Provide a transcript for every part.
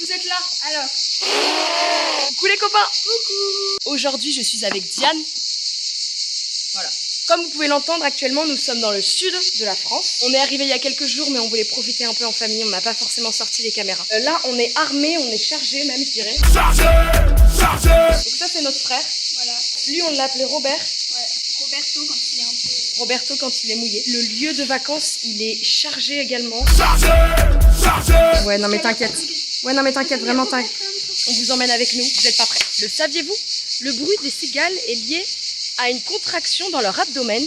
Vous êtes là? Alors. Coucou les copains. Coucou. Aujourd'hui, je suis avec Diane. Voilà. Comme vous pouvez l'entendre, actuellement, nous sommes dans le sud de la France. On est arrivé il y a quelques jours, mais on voulait profiter un peu en famille. On n'a pas forcément sorti les caméras. Là, on est armé, on est chargé même, je dirais. Chargé. Donc ça, c'est notre frère. Voilà. Lui, on l'a appelé Robert. Ouais. Roberto quand il est un peu... Roberto quand il est mouillé. Le lieu de vacances, il est chargé également. Ouais, non mais t'inquiète. Ouais, non mais t'inquiète, vraiment t'inquiète. On vous emmène avec nous, vous n'êtes pas prêts. Le saviez-vous? Le bruit des cigales est lié à une contraction dans leur abdomen.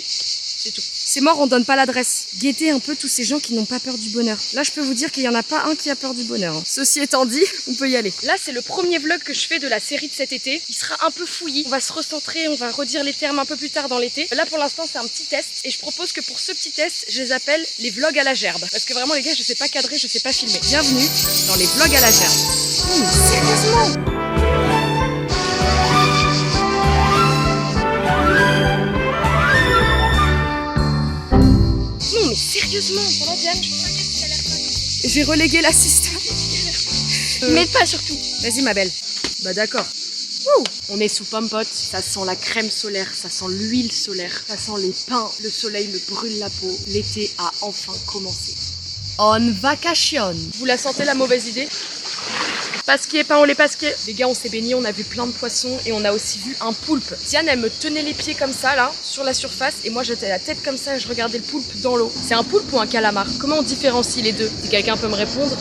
C'est tout. C'est mort, on donne pas l'adresse. Guettez un peu tous ces gens qui n'ont pas peur du bonheur. Là, je peux vous dire qu'il n'y en a pas un qui a peur du bonheur. Ceci étant dit, on peut y aller. Là, c'est le premier vlog que je fais de la série de cet été. Il sera un peu fouillis. On va se recentrer, on va redire les termes un peu plus tard dans l'été. Là, pour l'instant, c'est un petit test. Et je propose que pour ce petit test, je les appelle les vlogs à la gerbe. Parce que vraiment, les gars, je sais pas cadrer, je sais pas filmer. Bienvenue dans les vlogs à la gerbe. Sérieusement ? Sérieusement, ça va Diane? J'ai relégué l'assistant. Mais pas surtout. Vas-y ma belle. Bah d'accord. On est sous Pompote, ça sent la crème solaire, ça sent l'huile solaire, ça sent les pins, le soleil me brûle la peau. L'été a enfin commencé. On vacation. Vous la sentez la mauvaise idée? Pasquier, pain au lait pasquier. Les gars, on s'est baigné, on a vu plein de poissons et on a aussi vu un poulpe. Diane, elle me tenait les pieds comme ça, là, sur la surface, et moi j'étais la tête comme ça et je regardais le poulpe dans l'eau. C'est un poulpe ou un calamar? Comment on différencie les deux? Si quelqu'un peut me répondre.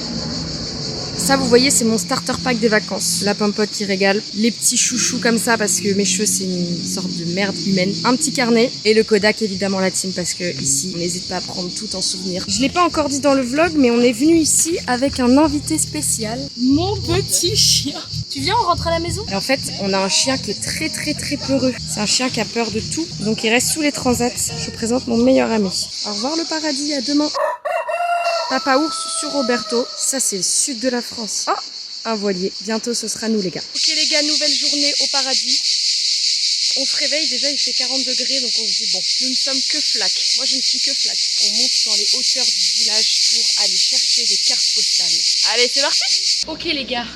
Ça, vous voyez, c'est mon starter pack des vacances. La Pompote qui régale. Les petits chouchous comme ça, parce que mes cheveux, c'est une sorte de merde humaine. Un petit carnet. Et le Kodak, évidemment, la team, parce que ici, on n'hésite pas à prendre tout en souvenir. Je l'ai pas encore dit dans le vlog, mais on est venu ici avec un invité spécial. Mon petit chien. Tu viens, on rentre à la maison? Et en fait, on a un chien qui est très, très, très peureux. C'est un chien qui a peur de tout. Donc, il reste sous les transats. Je vous présente mon meilleur ami. Au revoir le paradis, à demain. Papa ours sur Roberto, ça c'est le sud de la France. Oh, un voilier, bientôt ce sera nous les gars. Ok les gars, nouvelle journée au paradis. On se réveille, déjà il fait 40 degrés, donc on se dit bon, nous ne sommes que flac. Moi je ne suis que flac. On monte dans les hauteurs du village pour aller chercher des cartes postales. Allez, c'est parti. Ok les gars.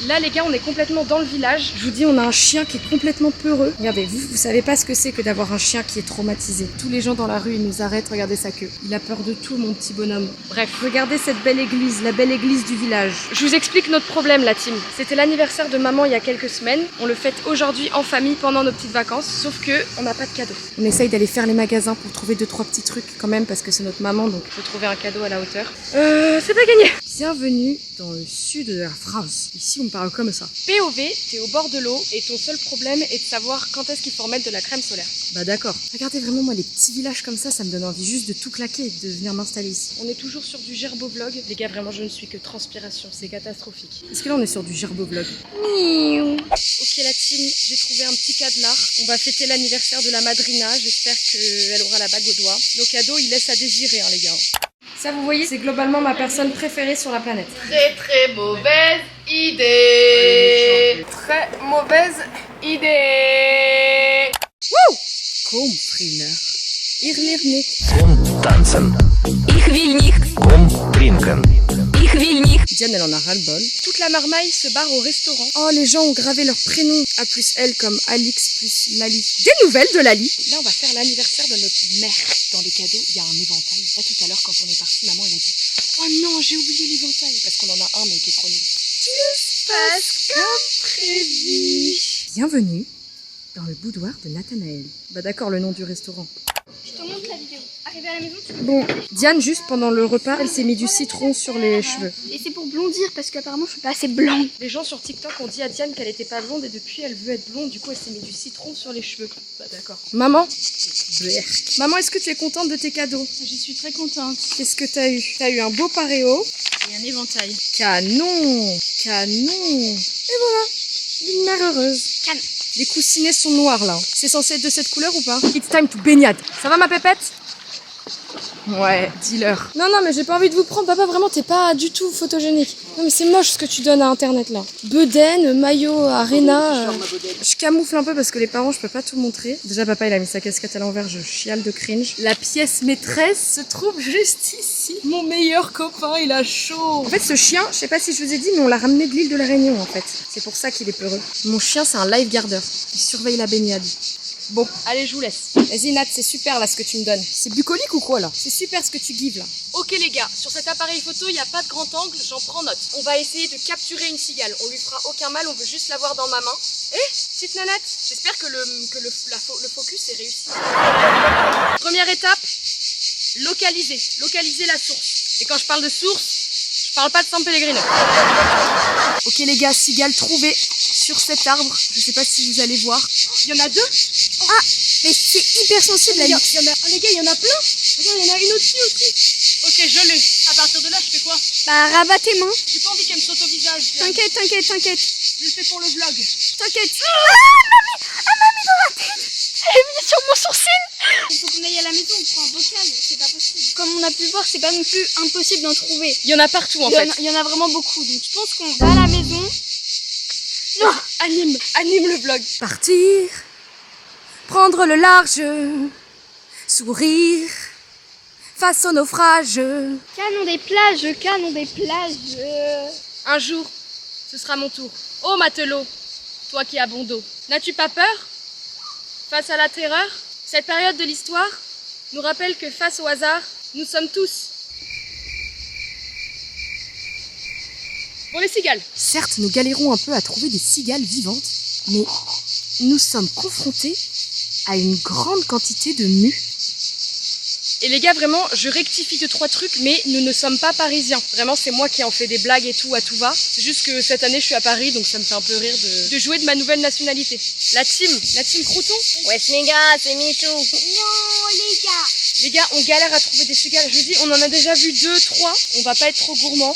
Là les gars, on est complètement dans le village. Je vous dis, on a un chien qui est complètement peureux. Regardez, vous savez pas ce que c'est que d'avoir un chien qui est traumatisé. Tous les gens dans la rue, ils nous arrêtent, regardez sa queue. Il a peur de tout, mon petit bonhomme. Bref, regardez cette belle église, la belle église du village. Je vous explique notre problème, la team. C'était l'anniversaire de maman il y a quelques semaines. On le fête aujourd'hui en famille pendant nos petites vacances, sauf que on n'a pas de cadeau. On essaye d'aller faire les magasins pour trouver 2-3 petits trucs quand même, parce que c'est notre maman, donc il faut trouver un cadeau à la hauteur. C'est pas gagné. Bienvenue dans le sud de la France. Ici, on parle comme ça. POV, t'es au bord de l'eau et ton seul problème est de savoir quand est-ce qu'il faut remettre de la crème solaire. Bah d'accord. Regardez vraiment, moi, les petits villages comme ça me donne envie juste de tout claquer et de venir m'installer ici. On est toujours sur du gerbovlog. Les gars, vraiment, je ne suis que transpiration. C'est catastrophique. Est-ce que là, on est sur du gerbovlog? Ok, la team, j'ai trouvé un petit cadenas. On va fêter l'anniversaire de la madrina. J'espère qu'elle aura la bague au doigt. Nos cadeaux, ils laissent à désirer, hein, les gars. Ça, vous voyez, c'est globalement ma personne préférée sur la planète. Très, très mauvaise idée. Très mauvaise idée. Wouh! Komm, Frieder. Ich will nicht. Komm tanzen. Ich will nicht. Komm trinken. Ich will nicht. Diane, elle en a ras-le-bol. Toute la marmaille se barre au restaurant. Oh, les gens ont gravé leur prénom. A plus L comme Alix plus Lali. Des nouvelles de Lali. Là, on va faire l'anniversaire de notre mère. Dans les cadeaux, il y a un éventail. Là, tout à l'heure, quand on est parti, maman, elle a dit « Oh non, j'ai oublié l'éventail !» Parce qu'on en a un, mais qui est trop nul. Tout se passe comme prévu. Bienvenue dans le boudoir de Nathanaël. Bah d'accord, le nom du restaurant. Je te montre la vidéo. Arrivé à la maison, tu peux... Bon, Diane, juste pendant le repas, elle s'est mis du citron sur les cheveux. Et c'est pour blondir parce qu'apparemment je suis pas assez blonde. Les gens sur TikTok ont dit à Diane qu'elle était pas blonde et depuis elle veut être blonde, du coup elle s'est mis du citron sur les cheveux. Bah d'accord. Maman, maman, est-ce que tu es contente de tes cadeaux? Je suis très contente. Qu'est-ce que t'as eu? T'as eu un beau paréo. Et un éventail. Canon, canon. Et voilà, une mère heureuse. Canon. Les coussinets sont noirs là. C'est censé être de cette couleur ou pas? It's time to baignade. Ça va ma pépette? Ouais, dealer. Non, non, mais j'ai pas envie de vous prendre, papa, vraiment, t'es pas du tout photogénique. Non, mais c'est moche ce que tu donnes à internet là. Bedaine, maillot, arena. Je camoufle un peu parce que les parents, je peux pas tout montrer. Déjà, papa, il a mis sa casquette à l'envers, je chiale de cringe. La pièce maîtresse se trouve juste ici. Mon meilleur copain, il a chaud. En fait, ce chien, je sais pas si je vous ai dit, mais on l'a ramené de l'île de la Réunion en fait. C'est pour ça qu'il est peureux. Mon chien, c'est un lifeguarder. Il surveille la baignade. Bon, allez, je vous laisse. Vas-y, Nat, c'est super là ce que tu me donnes. C'est bucolique ou quoi là? C'est super ce que tu gives là. Ok les gars, sur cet appareil photo, il n'y a pas de grand angle, j'en prends note. On va essayer de capturer une cigale. On lui fera aucun mal, on veut juste l'avoir dans ma main. Petite nanette, j'espère que le focus est réussi. Première étape, localiser la source. Et quand je parle de source, je parle pas de San Pellegrino. Ok les gars, cigale trouvée sur cet arbre. Je sais pas si vous allez voir. Il y en a 2. Ah, mais c'est hyper sensible la lutte. Oh les gars, il y en a plein. Regarde, il y en a une au-dessus aussi. Ok, je l'ai. À partir de là, je fais quoi? Bah, rabat tes mains. J'ai pas envie qu'elle me saute au visage. T'inquiète. Je le fais pour le vlog. T'inquiète. Mamie dans la tête. Elle est venue sur mon sourcil. Il faut qu'on aille à la maison, on prend un bocal. C'est pas possible. Comme on a pu voir, c'est pas non plus impossible d'en trouver. Il y en a partout en fait. Il y en a vraiment beaucoup. Donc je pense qu'on va à la maison. Non, anime le vlog. Partir, prendre le large, sourire face au naufrage. Canon des plages. Un jour, ce sera mon tour. Oh matelot, toi qui as bon dos, n'as-tu pas peur face à la terreur? Cette période de l'histoire nous rappelle que face au hasard, nous sommes tous. Bon, les cigales. Certes, nous galérons un peu à trouver des cigales vivantes, mais nous sommes confrontés à une grande quantité de mues. Et les gars, vraiment, je rectifie 2-3 trucs, mais nous ne sommes pas parisiens. Vraiment, c'est moi qui en fais des blagues et tout à tout va. C'est juste que cette année, je suis à Paris, donc ça me fait un peu rire de jouer de ma nouvelle nationalité. La team Crouton. Wesh les gars, c'est Michou. Non, les gars. Les gars, on galère à trouver des cigales. Je vous dis, on en a déjà vu 2-3. On va pas être trop gourmand.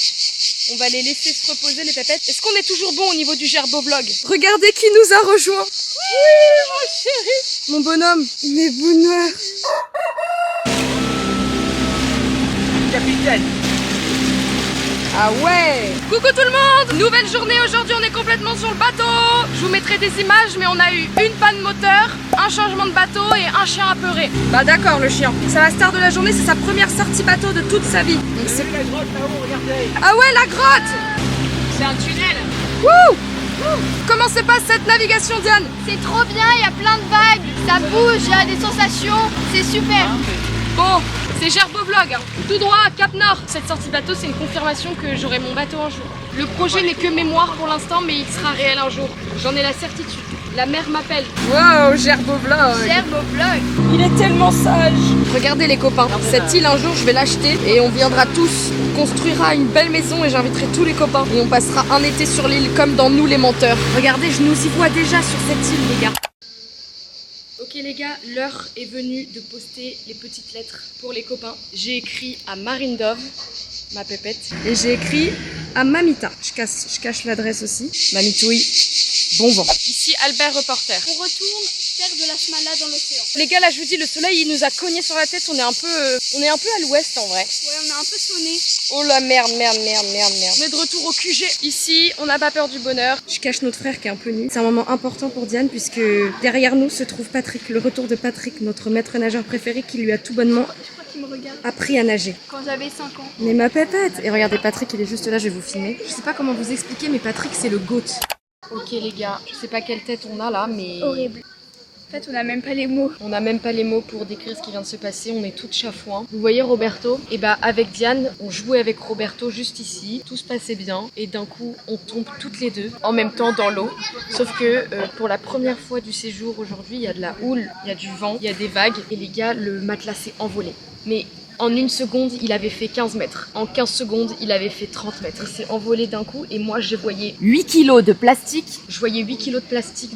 On va les laisser se reposer, les pépettes. Est-ce qu'on est toujours bon au niveau du gerbo-vlog? Regardez qui nous a rejoint. Oui, mon chéri. Mon bonhomme, mes bonheurs. Capitaine. Ah ouais! Coucou tout le monde! Nouvelle journée, aujourd'hui on est complètement sur le bateau! Je vous mettrai des images, mais on a eu une panne moteur, un changement de bateau et un chien apeuré. Bah d'accord, le chien. C'est la star de la journée, c'est sa première sortie bateau de toute sa vie. Donc c'est La grotte là-haut, regardez. ah ouais, la grotte! C'est un tunnel. Wouh! Comment se passe cette navigation, Diane? C'est trop bien, il y a plein de vagues. Ça bouge, il y a des sensations. C'est super. Bon, c'est Gerbo-Vlog, hein. Tout droit à Cap Nord. Cette sortie bateau, c'est une confirmation que j'aurai mon bateau un jour. Le projet n'est que mémoire pour l'instant, mais il sera réel un jour. J'en ai la certitude. La mer m'appelle. Wow, Gerbo-Vlog. Gerbo-Vlog. Il est tellement sage. Regardez les copains, cette île un jour je vais l'acheter et on viendra tous. On construira une belle maison et j'inviterai tous les copains. Et on passera un été sur l'île comme dans Nous les menteurs. Regardez, je nous y vois déjà sur cette île les gars. Ok les gars, l'heure est venue de poster les petites lettres pour les copains. J'ai écrit à Marine Dove, ma pépette, et j'ai écrit à Mamita. Je cache l'adresse aussi. Mamitouille, bon vent. Ici Albert reporter. On retourne faire de la smala dans l'océan. Les gars, là je vous dis, le soleil il nous a cogné sur la tête, on est un peu à l'ouest en vrai. Ouais, on a un peu sonné. Oh la merde. On est de retour au QG. Ici, on n'a pas peur du bonheur. Je cache notre frère qui est un peu nu. C'est un moment important pour Diane puisque derrière nous se trouve Patrick, le retour de Patrick, notre maître nageur préféré qui lui a tout bonnement Je crois qu'il me regarde. appris à nager. Quand j'avais 5 ans. Mais ma pépette! Et regardez Patrick, il est juste là, je vais vous filmer. Je sais pas comment vous expliquer, mais Patrick c'est le GOAT. Ok les gars, je sais pas quelle tête on a là, mais... Horrible. En fait, on n'a même pas les mots. On n'a même pas les mots pour décrire ce qui vient de se passer, on est toutes chafouins. Vous voyez Roberto? Et bah avec Diane, on jouait avec Roberto juste ici, tout se passait bien, et d'un coup on tombe toutes les deux en même temps dans l'eau. Sauf que pour la première fois du séjour aujourd'hui, il y a de la houle, il y a du vent, il y a des vagues, et les gars, le matelas s'est envolé. Mais en 1 seconde, il avait fait 15 mètres. En 15 secondes, il avait fait 30 mètres. Il s'est envolé d'un coup et moi, je voyais 8 kilos de plastique. Je voyais 8 kilos de plastique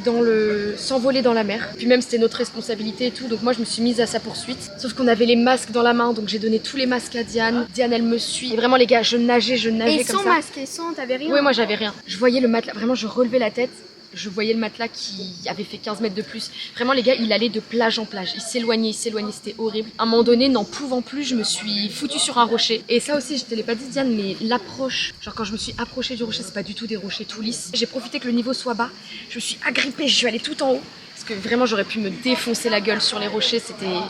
s'envoler dans la mer. Puis même, c'était notre responsabilité et tout. Donc moi, je me suis mise à sa poursuite. Sauf qu'on avait les masques dans la main. Donc j'ai donné tous les masques à Diane. Diane, elle me suit. Et vraiment, les gars, je nageais Et comme sans ça. masque et sans, t'avais rien? Oui, moi, j'avais rien. Je voyais le matelas. Vraiment, je relevais la tête. Je voyais le matelas qui avait fait 15 mètres de plus. Vraiment les gars, il allait de plage en plage. Il s'éloignait, c'était horrible. À un moment donné, n'en pouvant plus, je me suis foutue sur un rocher. Et ça aussi, je te l'ai pas dit Diane, mais l'approche, genre quand je me suis approchée du rocher, c'est pas du tout des rochers tout lisses. J'ai profité que le niveau soit bas. Je me suis agrippée, je suis allée tout en haut. Parce que vraiment j'aurais pu me défoncer la gueule sur les rochers,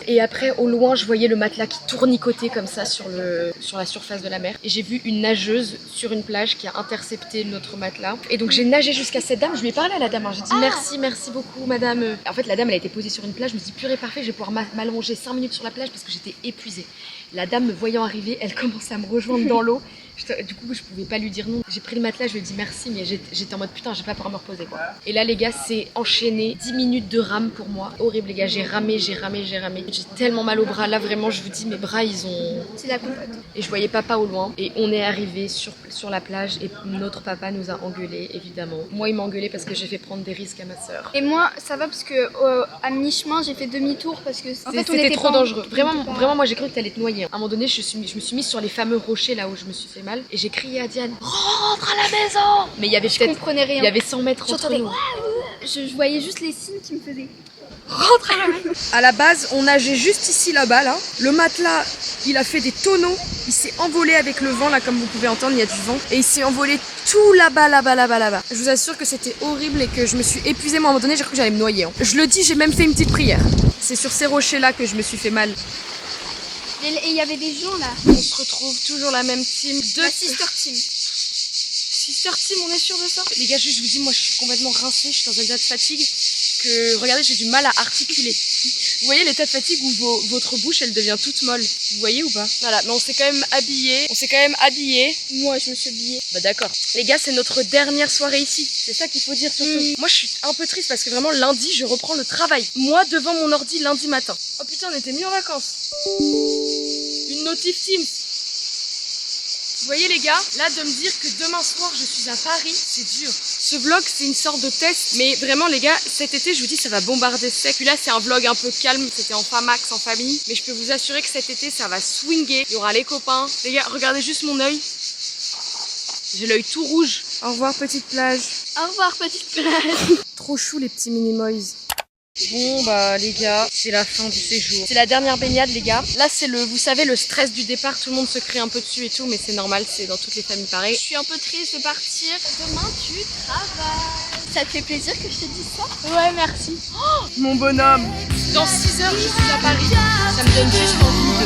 Et après au loin je voyais le matelas qui tournicotait comme ça sur la surface de la mer. Et j'ai vu une nageuse sur une plage qui a intercepté notre matelas. Et donc j'ai nagé jusqu'à cette dame, je lui ai parlé à la dame, hein. J'ai dit merci beaucoup madame. En fait la dame elle a été posée sur une plage, je me suis dit purée parfait, je vais pouvoir m'allonger 5 minutes sur la plage parce que j'étais épuisée. La dame me voyant arriver, elle commençait à me rejoindre dans l'eau. Du coup, je pouvais pas lui dire non. J'ai pris le matelas, je lui ai dit merci, mais j'étais en mode putain, je vais pas pouvoir me reposer quoi. Et là, les gars, c'est enchaîné 10 minutes de rame pour moi. Horrible, les gars, j'ai ramé. J'ai tellement mal au bras. Là, vraiment, je vous dis, mes bras, ils ont. C'est la compote. Et je voyais papa au loin. Et on est arrivé sur la plage et notre papa nous a engueulés, évidemment. Moi, il m'a engueulé parce que j'ai fait prendre des risques à ma sœur. Et moi, ça va parce que à mi-chemin, j'ai fait demi-tour parce que en fait, c'était trop dangereux. Vraiment, moi, j'ai cru que t'allais te noyer. À un moment donné, je me suis mise sur les fameux rochers là où je me suis fait mal et j'ai crié à Diane, rentre à la maison. Mais il y avait je comprenais rien. Il y avait 100 mètres entre nous. Je voyais juste les signes qui me faisaient. Rentre à la maison. À la base, on nageait juste ici là-bas là. Le matelas, il a fait des tonneaux. Il s'est envolé avec le vent là, comme vous pouvez entendre, il y a du vent. Et il s'est envolé tout là-bas. Je vous assure que c'était horrible et que je me suis épuisée. Moi, à un moment donné, j'ai cru que j'allais me noyer. Je le dis, j'ai même fait une petite prière. C'est sur ces rochers là que je me suis fait mal. Et il y avait des gens là. On se retrouve toujours la même team. La sister team. Sister team, on est sûr de ça? Les gars, juste, je vous dis, moi je suis complètement rincée, je suis dans un état de fatigue que, regardez, j'ai du mal à articuler. Vous voyez l'état de fatigue où votre bouche elle devient toute molle. Vous voyez ou pas? Voilà, mais on s'est quand même habillés. Moi, je me suis habillée. Bah d'accord. Les gars, c'est notre dernière soirée ici. C'est ça qu'il faut dire surtout. Moi, je suis un peu triste parce que vraiment, lundi, je reprends le travail. Moi, devant mon ordi, lundi matin. Oh putain, on était mis en vacances. Une notif Teams. Vous voyez les gars, là de me dire que demain soir je suis à Paris, c'est dur. Ce vlog c'est une sorte de test, mais vraiment les gars, cet été je vous dis ça va bombarder sec. Puis là c'est un vlog un peu calme, c'était en famax, en famille. Mais je peux vous assurer que cet été ça va swinger, il y aura les copains. Les gars, regardez juste mon œil. J'ai l'œil tout rouge. Au revoir petite plage. Au revoir petite plage. Trop chou les petits mini-moys. Bon bah les gars, c'est la fin du séjour. C'est la dernière baignade les gars. Là c'est vous savez le stress du départ, tout le monde se crie un peu dessus et tout, mais c'est normal, c'est dans toutes les familles pareil. Je suis un peu triste de partir. Demain tu travailles. Ça te fait plaisir que je te dise ça? Ouais merci. Oh, mon bonhomme. Dans 6 heures je suis à Paris. Ça me donne juste envie de...